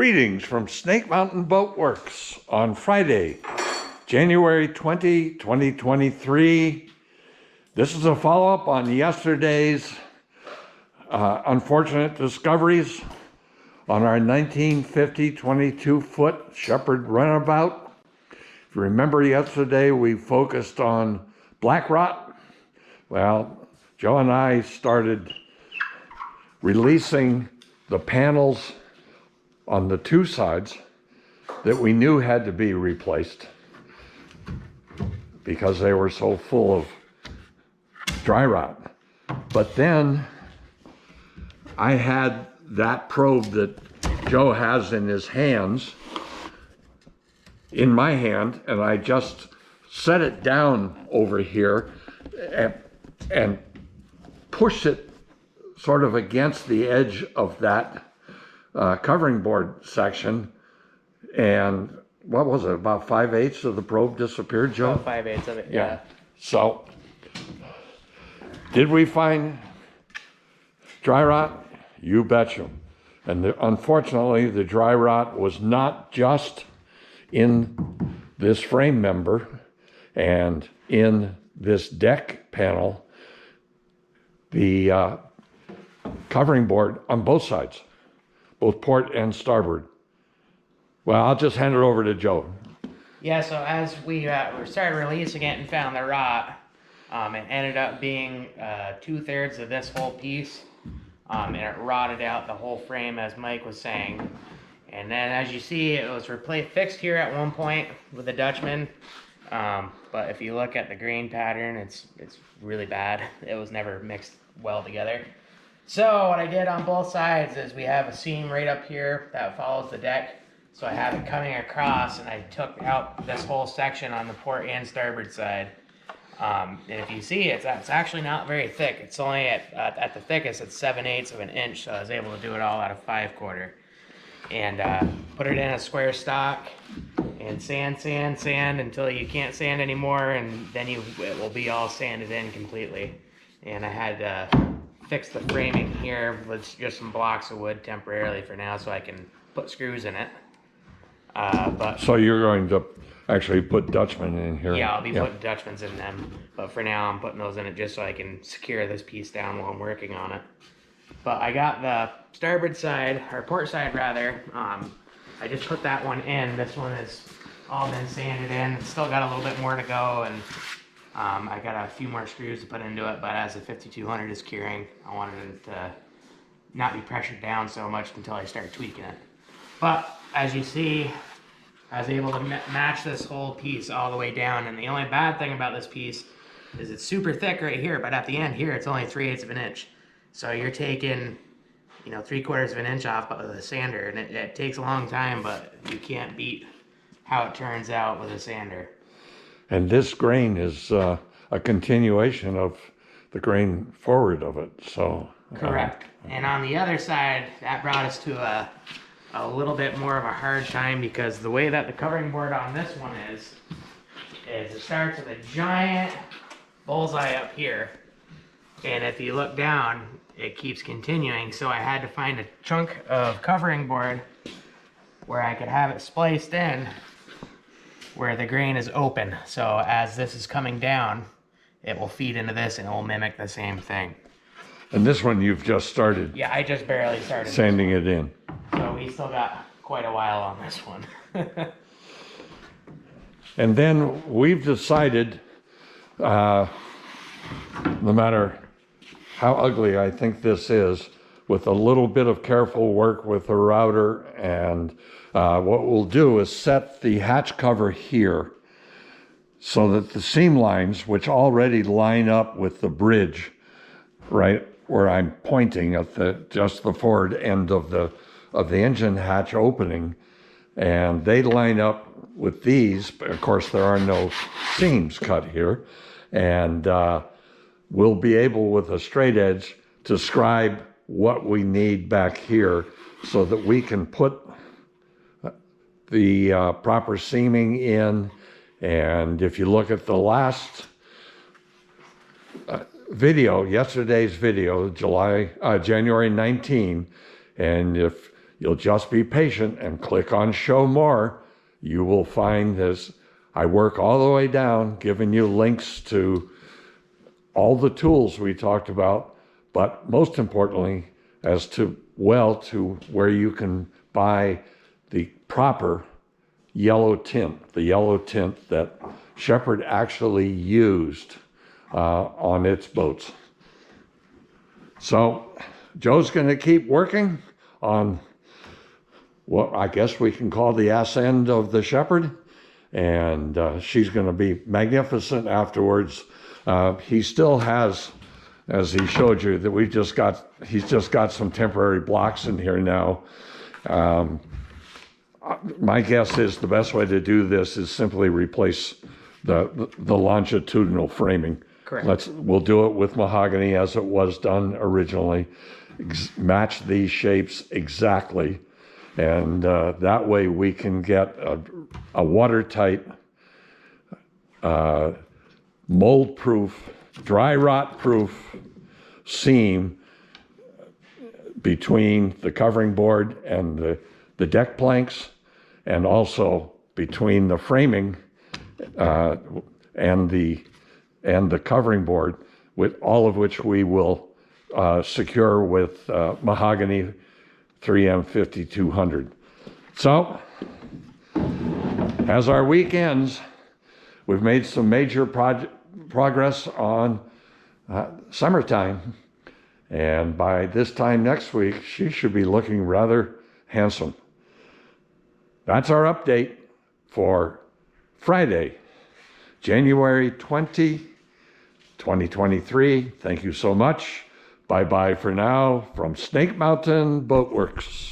Greetings from Snake Mountain Boat Works on Friday, January 20, 2023. This is a follow-up on yesterday's unfortunate discoveries on our 1950 22-foot Shepherd Runabout. If you remember yesterday, we focused on black rot. Well, Joe and I started releasing the panels on the two sides that we knew had to be replaced because they were so full of dry rot. But then I had that probe that Joe has in his hands in my hand, and I just set it down over here and pushed it sort of against the edge of that covering board section, and what was it, about 5/8 of the probe disappeared, Joe? About 5/8 of it, yeah. So, did we find dry rot? You betcha. And unfortunately, the dry rot was not just in this frame member and in this deck panel, the covering board on both sides, both port and starboard. Well, I'll just hand it over to Joe. Yeah, so as we started releasing it and found the rot, it ended up being 2/3 of this whole piece, and it rotted out the whole frame, as Mike was saying. And then, as you see, it was fixed here at one point with the Dutchman, but if you look at the grain pattern, it's really bad. It was never mixed well together. So what I did on both sides is we have a seam right up here that follows the deck. So I have it coming across, and I took out this whole section on the port and starboard side. And if you see, it's actually not very thick. It's only at the thickest, it's 7/8 of an inch. So I was able to do it all out of 5/4. And put it in a square stock and sand until you can't sand anymore, and then it will be all sanded in completely. And I had fix the framing here with just some blocks of wood temporarily for now, so I can put screws in it. So you're going to actually put Dutchman in here? Yeah, I'll be putting Dutchmans in them. But for now, I'm putting those in it just so I can secure this piece down while I'm working on it. But I got the starboard side, or port side rather. I just put that one in. This one has all been sanded in. It's still got a little bit more to go, and I got a few more screws to put into it, but as the 5200 is curing, I wanted it to not be pressured down so much until I start tweaking it. But as you see, I was able to match this whole piece all the way down, and the only bad thing about this piece is it's super thick right here, but at the end here, it's only 3/8 of an inch. So you're taking, 3/4 of an inch off with a sander, and it takes a long time, but you can't beat how it turns out with a sander. And this grain is a continuation of the grain forward of it, so. Correct. And on the other side, that brought us to a little bit more of a hard time, because the way that the covering board on this one is it starts with a giant bullseye up here. And if you look down, it keeps continuing. So I had to find a chunk of covering board where I could have it spliced in where the grain is open. So as this is coming down, it will feed into this and it will mimic the same thing. And this one you've just started? Yeah, I just barely started sanding it in. So we still got quite a while on this one. And then we've decided, no matter how ugly I think this is, with a little bit of careful work with the router, and what we'll do is set the hatch cover here so that the seam lines, which already line up with the bridge right where I'm pointing at just the forward end of the engine hatch opening, and they line up with these. Of course, there are no seams cut here, and we'll be able, with a straight edge, to scribe what we need back here so that we can put the proper seaming in. And if you look at the last video, yesterday's video, January 19, and if you'll just be patient and click on show more. You will find this. I work all the way down, giving you links to all the tools we talked about, but most importantly, as to where you can buy the proper yellow tint, the yellow tint that Shepherd actually used on its boats. So Joe's going to keep working on what I guess we can call the ass end of the Shepherd, and she's going to be magnificent afterwards. He still has, as he showed you, that he's just got some temporary blocks in here now. My guess is the best way to do this is simply replace the longitudinal framing. Correct. We'll do it with mahogany as it was done originally. Match these shapes exactly, and that way we can get a watertight, mold-proof, dry rot-proof seam between the covering board and the deck planks, and also between the framing and the covering board, with all of which we will secure with mahogany 3M 5200. So, as our week ends, we've made some major progress on summertime, and by this time next week, she should be looking rather handsome. That's our update for Friday, January 20, 2023. Thank you so much. Bye-bye for now from Snake Mountain Boatworks.